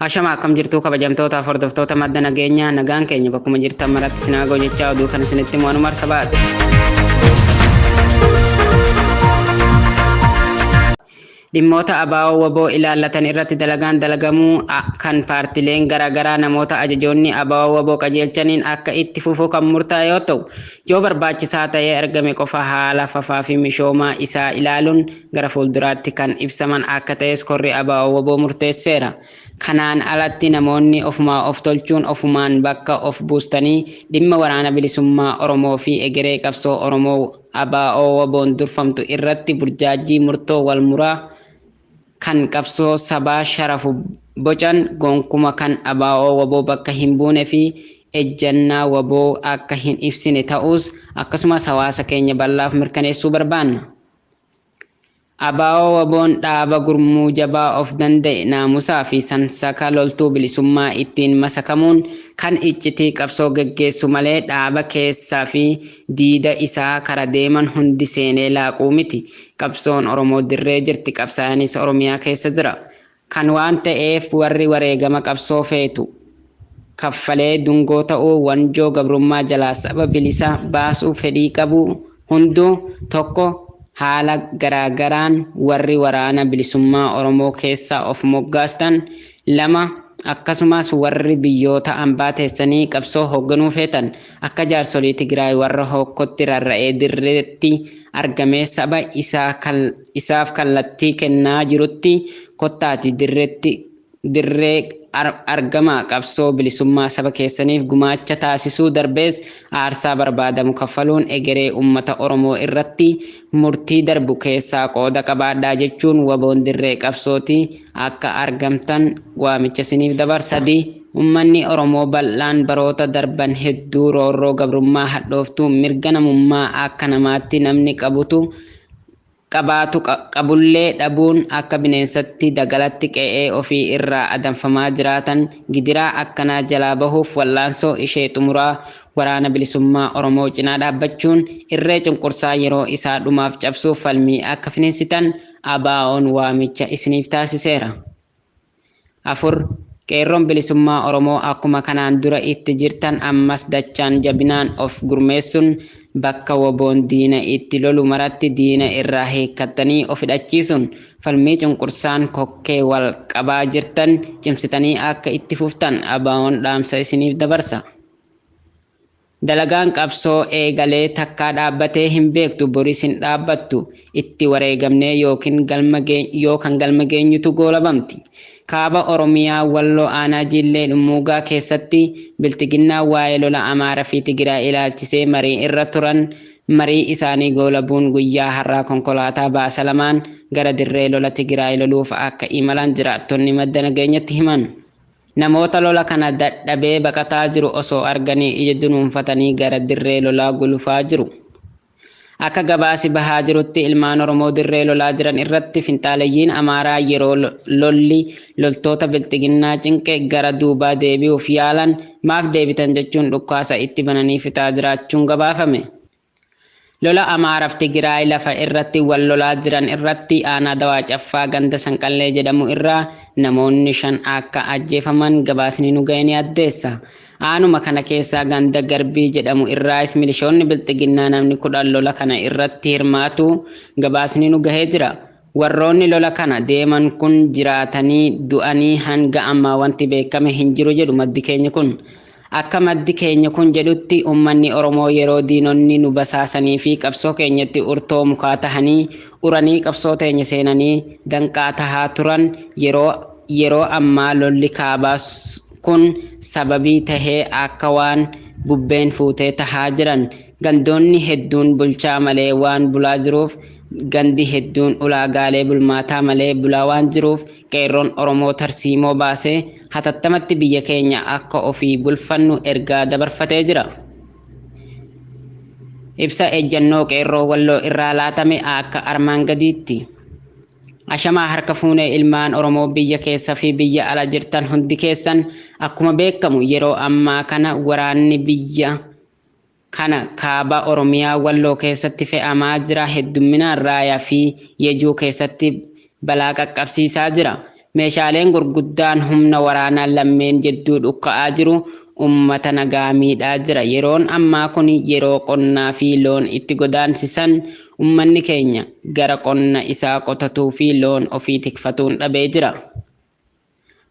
Ashama akkam jirtu kabajamtoota hordoftoota madda nageenyaa nagaan keenya bakkuma jirtan maratti sinagoo jechaa oduu kan isinitti mo'anu marsabaat. Dhimmoota abaa'oo waboo ilaallatan irratti dalagaan dalagamuu kan paartileen garaagaraa namoota ajajoonni abaa'oo waboo qajeelchaniin akka itti fufuu kan murtaa'e yoo ta'u, yoo barbaachisaa ta'ee argame qofa haala fafaa fi misoomaa isaa ilaaluun gara fuulduraatti kan ibsaman akka ta'es korri abaa'oo waboo murteesseera. Kanaan alatti namoonni ofumaa of tolchuun ofumaan bakka of buustanii dhimma waraana bilisummaa Oromoo fi egeree qabsoo Oromoo abaa'oo waboon durfamtu irratti burjaajii murtoo wal muraa kan qabsoo sabaa sharafu bocan gonkuma kan abaa'oo waboo bakka hin buune fi ejjannaa waboo akka hin ibsine ta'us akkasumas hawaasa keenya bal'aaf mirkaneessuu barbaanna. Abaa'oo waboon dhaaba gurmuu jabaa of danda'e naamusaa fi sansaka loltuu bilisummaa ittiin masakamuun kan iccitii qabsoo geggeessu malee dhaaba keessaa fi diida isaa kara deeman hundi seenee laaquu miti. Qabsoon Oromoo dirree jirti, qabsaanis Oromiyaa keessa jira. Kan waan ta'eef warri wareegama qabsoo feetu kaffalee dungoo ta'uu wanjoo gabrummaa jalaa saba bilisa baasuu fedhii qabu hunduu tokko haala garaagaraan warri waraana bilisummaa Oromoo keessa of moggaastan lama akkasumas warri biyyoota ambaa teessanii qabsoo hoogganuu feetan akka jaarsolii Tigraay warra hokkotti rarra'ee dirreetti argamee saba isaaf kallattii kennaa jirutti kottaati dirree argama qabsoo bilisummaa saba keessaniif gumaacha taasisuu darbees aarsaa barbaadamu kaffaluun egeree uummata Oromoo irratti murtii darbu keessaa qooda qabaadhaa jechuun waboon dirree qabsooti akka argamtan waamicha isiniif dabarsa. Uummanni Oromoo bal'aan baroota darban hedduu roorroo gabrummaa hadhooftuu mirga namummaa akka namaatti namni qabaatu qabullee dhabuun akka bineensatti dagalatti qe'ee ofii irraa adanfamaa jiraatan gidiraa akkanaa jalaa bahuuf wallaansoo ishee xumuraa waraana bilisummaa Oromoo cinaa dhaabbachuun irree cunqursaa yeroo isaa dhumaaf cabsuuf falmii akka finiinsitan abaa'oon waamicha isiniif taasiseera. 4. Qeerroon bilisummaa Oromoo akkuma kanaan dura itti jirtan ammas dachaan jabinaan of gurmeessuun bakka waboon diina itti lolu maratti diina irraa hiikkattanii of hidhachiisuun falmii cunqursaan kokkee wal qabaa jirtan cimsitanii akka itti fuftan abaa'oon dhaamsa isiniif dabarsa. Dalagaan qabsoo eegalee takkaa dhaabbatee hin beektu boris hin dhaabbattu itti wareegamnee yookaan galma geenyutu goolabamti. Kaaba Oromiyaa Walloo Aanaa Jillee Dhummuugaa keessatti biltiginnaa waa'ee lola Amaaraa fi Tigraay ilaalchisee marii irra turan marii isaanii goolabuun guyyaa har'aa konkolaataa baasa lamaan gara dirree lola Tigraay loluuf akka imalan jiraattonni madda nageenyatti himan. Namoota lola kana dadhabee baqataa jiru osoo arganii ija dunuunfatanii gara dirree lolaa gulufaa jiru. Akka gabaasi bahaa jirutti ilmaan Oromoo dirree lolaa jiran irratti finxaalayyiin Amaaraa yeroo lolli loltoota biltiginnaa cinqe gara duubaa deebi'uuf yaalan maaf deebitan jechuun dhukkaasa itti bananii fixaa jiraachuun gabaafame. Lola Amaaraaf Tigraay lafa irratti wal lolaa jiran irratti aanaa dawaa caffaa ganda sanqallee jedhamu irraa namoonni 5 akka ajjeefaman gabaasni nu ga'e ni addeessa. Aanuma kana keessaa ganda garbii jedhamu irraas milishoonni biltiginnaa namni 10 lola kana irratti hirmaatu gabaasni nu gahee jira. Warroonni lola kana deeman kun jiraatanii du'anii hanga ammaa wanti beekame hin jiru jedhu maddi keenya kun. Akka maddi keenya kun jedhutti uummanni Oromoo yeroo diinonni nu basaasanii fi qabsoo keenyatti urtoo mukaa tahanii uranii qabsoo teenya seenanii danqaa tahaa turan yeroo ammaa lolli kaabaa kun sababii tahee akka waan bubbeen fuutee tahaa jiran gandoonni hedduun bulchaa malee waan bulaa jiruuf gandi hedduun ulaagaalee bulmaataa malee bulaa waan jiruuf qeerroon Oromoo tarsiimoo baasee hatattamatti biyya keenya akka ofii bulfannu ergaa dabarfatee jira. Ibsa ejjannoo qeerroo Walloo irraa laatame akka armaan gadiitti. Ashamaa harka fuunee ilmaan Oromoo biyya keessa fi biyya ala jirtan hundi keessan akkuma beekamu yeroo ammaa kana waraanni biyya kana kaaba Oromiyaa Walloo keessatti fe'amaa jira. Hedduminaan Raayaa fi Yejuu keessatti balaa qaqqabsiisaa jira. meeshaaleen gurguddaan humna waraanaa lammeen jidduu dhukka'aa jiru ummata nagaa miidhaa jira. Yeroon ammaa kun yeroo qonnaa fi loon itti godaansisan ummanni keenya gara qonna isaa qotatuu fi loon ofii tikfatuun dhabee jira.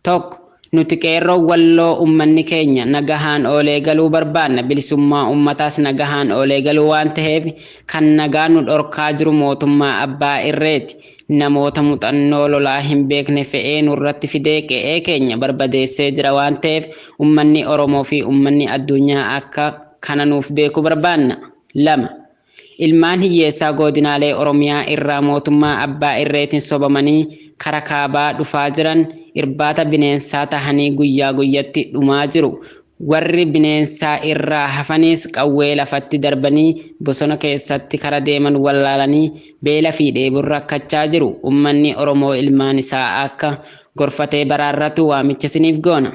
Tokko nuti qeerroo walloo ummanni keenya nagahaan oolee galuu barbaanna. Bilisummaa ummataas nagahaan oolee galuu waan ta'eef kan nagaa nu dhorkaa jiru mootummaa abbaa irreeti. Namoota muuxannoo lolaa hin beekne fe'ee nurratti fidee qe'ee keenya barbadeessee jira waan ta'eef ummanni Oromoo fi ummanni addunyaa akka kana nuuf beekuu barbaanna. 2. Ilmaan hiyyeessaa godinaalee Oromiyaa irraa mootummaa abbaa irreetiin sobamanii kara kaabaa dhufaa jiran irbaata bineensaa tahanii guyyaa guyyatti dhumaa jiru. Warri bineensaa irraa hafanis qawwee lafatti darbanii bosona keessatti kara deeman wallaalanii beela fi dheebuun rakkachaa jiru. Ummanni Oromoo ilmaan isaa akka gorfatee baraarratu waamicha isiniif goona.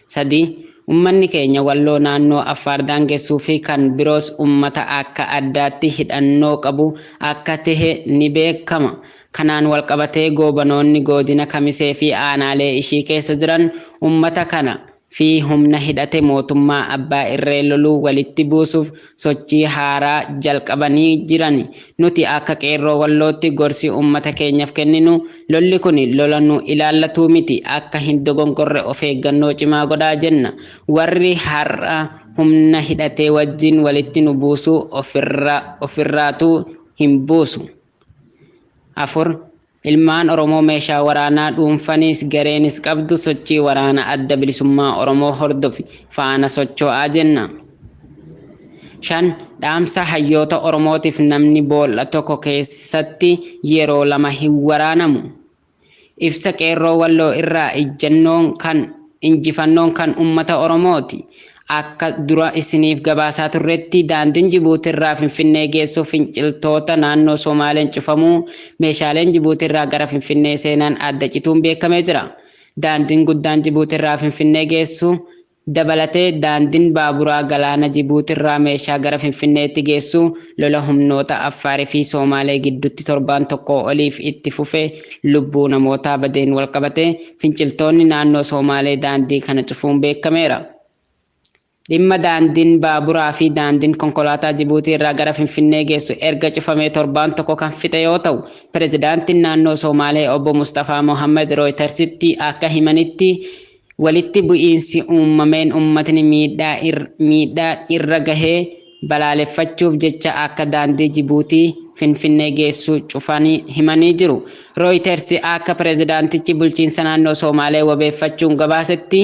3. Ummanni keenya walloo naannoo Affaar daangessuu fi kan biroos ummata akka addaatti hidhannoo qabu akka tahe ni beekama. Kanaan walqabatee goobanoonni godina Kamisee fi aanaalee ishii keessa jiran ummata kana fi humna hidhate mootummaa abbaa irree loluu walitti buusuuf sochii haaraa jalqabanii jiran. Nuti akka qeerroo wallootti gorsi ummata keenyaaf kenninu lolli kun lola nu ilaallatu miti, akka hin dogongorre of eeggannoo cimaa godhaa jenna. Warri har'a humna hidhatee wajjin walitti nu buusuu ofirraatu hin buusu. 4. Ilmaan Oromoo meeshaa waraanaa dhuunfanis gareenis qabdu sochii waraana adda bilisummaa Oromoo hordofi faana socho'aa jenna. 5. Dhaamsa hayyoota Oromootiif namni boolla tokko keessatti yeroo 2 hin waraanamu. Ibsa qeerroo walloo irraa injifannoon kan ummata Oromooti. Akka dura isiniif gabaasaa turretti daandiin Jibuutii irraa Finfinnee geessu finciltoota naannoo Somaaleen cufamuu meeshaaleen Jibuutii irraa gara Finfinnee seenan adda cituun beekamee jira. Daandiin guddaan Jibuutii irraa Finfinnee geessu dabalatee daandiin baaburaa galaana Jibuutii irraa meeshaa gara Finfinneetti geessu lola humnoota Affaarii fi Somaalee gidduutti torbaan tokko oliif itti fufee lubbuu namootaa badeen walqabate finciltoonni naannoo Somaalee daandii kana cufuun beekameera. Dhimma daandiin baaburaa fi daandiin konkolaataa Jibuutii irraa gara Finfinnee geessu erga cufamee torbaan tokko kan fixe yoo ta'u, pirezidaantiin naannoo Somaalee obbo Mustafaa Mohammed Rooyitersitti akka himanitti walitti bu'iinsi uumameen uummatni miidhaa irra gahee balaaleffachuuf jecha akka daandii Jibuutii Finfinnee geessu cufanii himanii jiru. Rooyitersi akka pirezidaantichi bulchiinsa naannoo Somaalee wabeeffachuun gabaasetti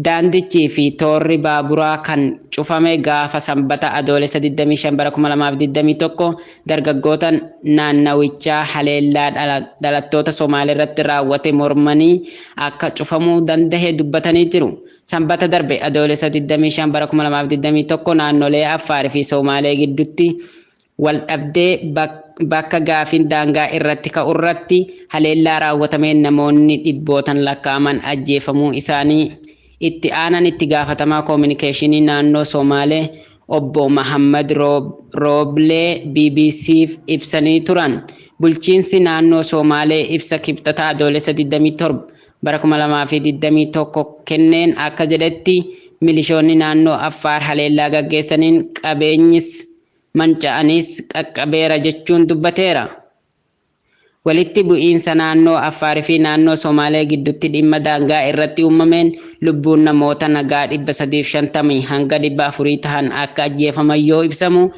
daandichi fi toorri baaburaa kan cufame gaafa sanbata adoolessa 25 bara 2021 dargaggoota naannawichaa haleellaa dhalattoota Somaalee irratti raawwate mormanii akka cufamuu danda'e dubbatanii jiru. Sanbata darbe adoolessa 25 bara 2021 naannolee Affaarii fi Somaalee gidduutti wal dhabdee bakka gaafiin daangaa irratti ka'urratti haleellaa raawwatameen namoonni dhibbootan lakkaa'aman ajjeefamuu isaanii itti aanan itti gaafatamaa koominikeeshinii naannoo Somaalee obbo Muhammad Rooblee BBC'f ibsanii turan. Bulchiinsi naannoo Somaalee ibsa kibxataa adoolessa 27 bara 2021 kenneen akka jedhetti milishoonni naannoo Affaar haleellaa gaggeessaniin qabeenyis manca'anis qaqqabeera jechuun dubbateera. Walitti bu'iinsa naannoo Affaarii fi naannoo Somaalee gidduutti dhimma daangaa irratti uumameen lubbuun namoota nagaa 350 hanga 400 tahan akka ajjeefaman yoo ibsamu,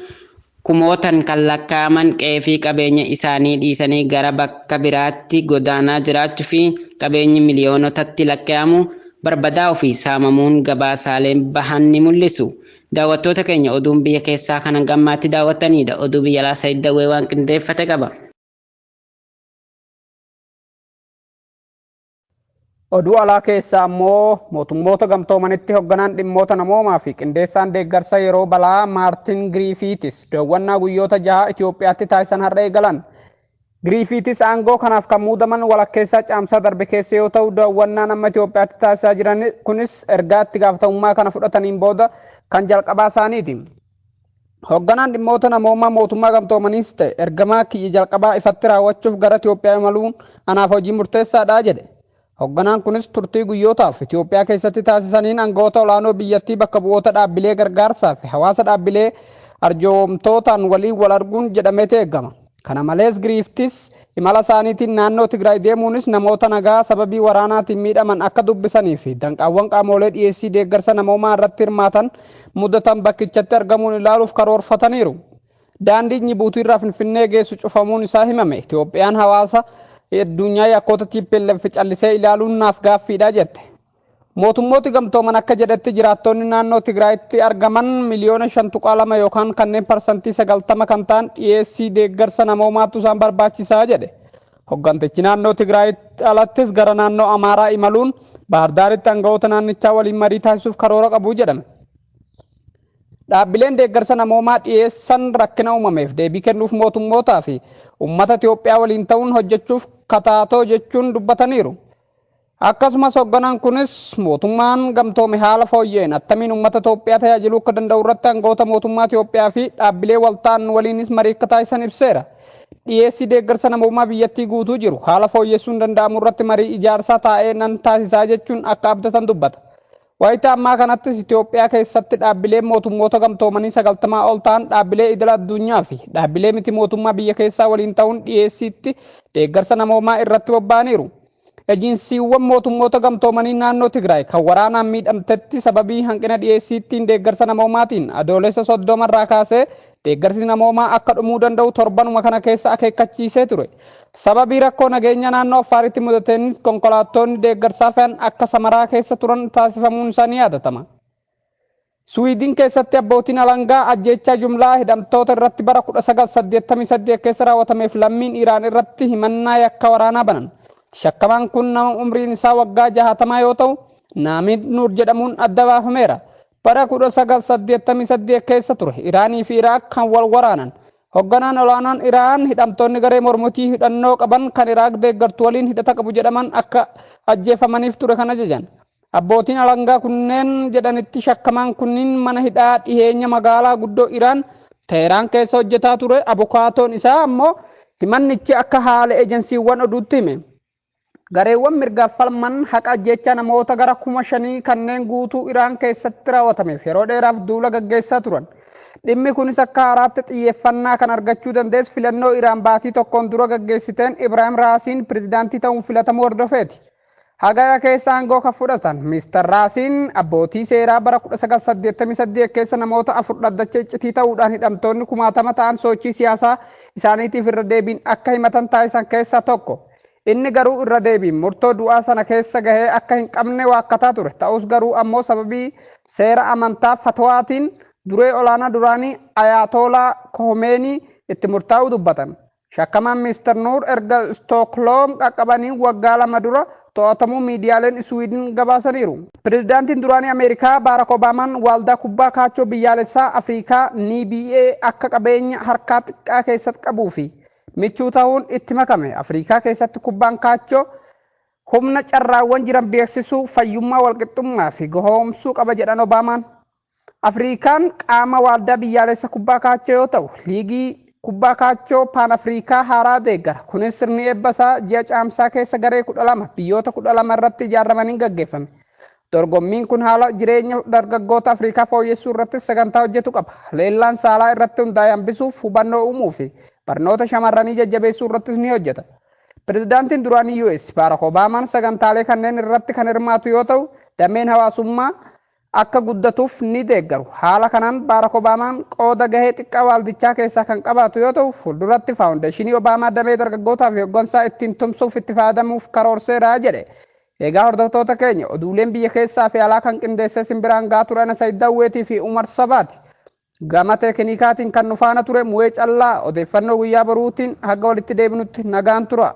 kumootan kan lakkaa'aman qe'ee fi qabeenya isaanii dhiisanii gara bakka biraatti godaanaa jiraachuu fi qabeenyi miliyoonotatti lakkaa'amu barbadaa'uu fi saamamuun gabaasaaleen bahan ni mul'isu. Daawwattoota keenya oduun biyya keessaa kan gammaatti daawwatanidha. Oduu biyya alaa Said Dawwee waan qindeeffate qaba. Oduu alaa keessaa immoo mootummoota gamtoomanitti hoogganaan dhimmoota namoomaa fi qindeessaan deeggarsa yeroo balaa Maartin Giriifiitis daawwannaa guyyoota 6 Itoophiyaatti taasisan har'a eegalan. Giriifiitis aangoo kanaaf kan muudaman walakkeessaa caamsaa darbe keessa yoo ta'u, daawwannaan amma Itoophiyaatti taasisaa jiran kunis ergaa itti gaafatamummaa kana fudhataniin booda kan jalqabaa isaaniiti. Hoogganaan dhimmoota namoomaa mootummaa gamtoomaniis ta'e ergamaa kiyya jalqabaa ifatti raawwachuuf gara Itoophiyaa imaluun anaaf hojii murteessaadha jedhe. Hoogganaan kunis turtii guyyootaaf Itoophiyaa keessatti taasisaniin aangawoota olaanoo biyyattii bakka bu'oota dhaabbilee gargaarsaa fi hawaasa dhaabbilee arjoomtootaan waliin wal arguun jedhameeti eegama. Kana malees Giriiftis imala isaaniitiin naannoo Tigraay deemuunis namoota nagaa sababii waraanaatiin miidhaman akka dubbisanii fi danqaawwan qaamolee dhiyeessii deeggarsa namoomaa irratti hirmaatan mudatan bakkichatti argamuun ilaaluuf karoorfataniiru. Daandiin Jibuutii irraa Finfinnee geessu cufamuun isaa himame. Itoophiyaan hawaasa addunyaa yakkoota TPLF callisee ilaaluun naaf gaaffiidha jette. Mootummooti gamtooman akka jedhetti jiraattonni naannoo Tigraayitti argaman miliyoona 5.2 yookaan kanneen parsantii 90 kan ta'an dhiyeessii deeggarsa namoomaatu isaan barbaachisaa jedhe. Hooggantichi naannoo Tigraayitti alattis gara naannoo Amaaraa imaluun Baahirdaaritti aangawoota naannichaa waliin marii taasisuuf karoora qabu jedhame. Dhaabbileen deeggarsa namoomaa dhiyeessan rakkina uumameef deebii kennuuf mootummootaa fi uummata Itoophiyaa waliin ta'uun hojjechuuf kataatoo jechuun dubbataniiru. Akkasumas hoogganaan kunis mootummaan gamtoome haala fooyyeen attamiin uummata Itoophiyaa tajaajiluu akka danda'u irratti aangawoota mootummaa Itoophiyaa fi dhaabbilee walta'an waliinis marii akka taasisan ibseera. Dhiyeessii deeggarsa namoomaa biyyattii guutuu jiru haala fooyyessuun danda'amu irratti marii ijaarsaa taa'ee nan taasisaa jechuun akka abdatan dubbata. Wayita ammaa kanattis Itoophiyaa keessatti dhaabbileen mootummoota gamtoomanii 90 ol ta'an dhaabbilee idil addunyaa fi dhaabbilee miti mootummaa biyya keessaa waliin ta'uun dhiyeessiitti deeggarsa namoomaa irratti bobba'aniiru. Ejensiiwwan mootummoota gamtoomanii naannoo Tigraay kan waraanaan miidhamtetti sababii hanqina dhiyeessiittiin deeggarsa namoomaatiin adoolessa 30 irraa kaasee deeggarsi namoomaa akka dhumuu danda'u torbanuma kana keessa akeekkachiisee ture. Sababii rakkoo nageenya naannoo Affaaritti mudateenis konkolaattonni deeggarsaa fe'an akka Samaraa keessa turan taasifamuun isaanii yaadatama. Suwiidin keessatti abbootiin alangaa ajjeechaa jumlaa hidhamtoota irratti bara 1988 keessa raawwatameef lammiin Iraan irratti himannaa yakka waraanaa banan. Shakkamaan kun nama umriin isaa waggaa 60 yoo ta'u, Naamid Nuur jedhamuun adda baafameera. Bara 1988 keessa ture Iraanii fi Iraaq kan wal waraanan. Hoogganaan olaanaan Iraan hidhamtoonni garee mormitii hidhannoo qaban kan Iraaq deeggartu waliin hidhata qabu jedhaman akka ajjeefamaniif ture kan ajajan. Abbootiin alangaa kunneen jedhanitti shakkamaan kunniin mana hidhaa dhiheenya magaalaa guddoo Iraan Teheraan keessa hojjetaa ture. Abukaatoon isaa ammoo himannichi akka haala ejensiiwwan oduutti hime. Gareewwan mirgaaf falman haqa ajjeechaa namoota gara 5,000 kanneen guutuu Iraan keessatti raawwatameef yeroo dheeraaf duula gaggeessaa turan. Dhimmi kunis akka haaraatti xiyyeeffannaa kan argachuu dandeessu filannoo Iraan baatii tokkoon dura gaggeessiteen Ibraahim Raasiin pirezidaantii ta'uun filatamu hordofeeti. Hagaya keessa aangoo kan fudhatan Mr. Raasiin abbootii seeraa bara 1988 keessa namoota 4 dhaddacha iccitii ta'uudhaan hidhamtoonni 60 ta'an sochii siyaasaa isaaniitiif irra deebiin akka himatan taasisan keessaa tokko. Inni garuu irra deebiin murtoo du'aa sana keessa gahee akka hin qabne waakkataa ture. Ta'us garuu ammoo sababii seera amantaa fatwaatiin duree olaanaa duraanii Ayatollah Khomeini itti murtaa'uu dubbatan. Shakkamaan Mr. Nuur erga Stookholm qaqqabanii waggaa 2 dura to'atamuu miidiyaaleen Suwiidin gabaasaniiru. Pirezidaantiin duraanii Ameerikaa Barack Obaamaan waaldaa kubbaa kaachoo biyyaalessaa Afrikaa NBA akka qabeenya harkaa xiqqaa keessatti qabuu fi michuu ta'uun itti makame. Afrikaa keessatti kubbaan kaachoo humna carraawwan jiran beeksisuu, fayyummaa, walqixxummaa fi gohoomsuu qaba jedhan Obaamaan. Afrikaan qaama waaldaa biyyaalessa kubbaa kaachoo yoo ta'u, liigii kubbaa kaachoo Paan Afrikaa haaraa deeggara. Kunis sirni eebbasaa ji'a caamsaa keessa garee 12 biyyoota 12 irratti ijaaramaniin gaggeeffame. Dorgommiin kun haala jireenya dargaggoota Afrikaa fooyyessuu irratti sagantaa hojjetu qaba. Leellaan saalaa irratti hundaa'e hambisuuf, hubannoo uumuu fi barnoota shamarranii jajjabeessuu irrattis ni hojjeta. Pirezidaantiin duraanii US Barack Obaamaan sagantaalee kanneen irratti kan hirmaatu yoo ta'u, dameen hawaasummaa akka guddatuuf ni deeggaru. Haala kanaan Barack Obaamaan qooda gahee xiqqaa waaldichaa keessaa kan qabaatu yoo ta'u, fuulduratti faawundeeshinii Obaamaa damee dargaggootaa fi hoggansaa ittiin tumsuuf itti fayyadamuuf karoorseera jedhe. Egaa hordoftoota keenya oduuleen biyya keessaa fi alaa kan qindeessee simbiraan gaa turan Said Daawwetii fi Umar Sabaati. Gama teeknikaatiin kan nu faana ture Mu'ee Callaa odeeffannoo guyyaa baruutiin haga walitti deebinutti nagaan tura.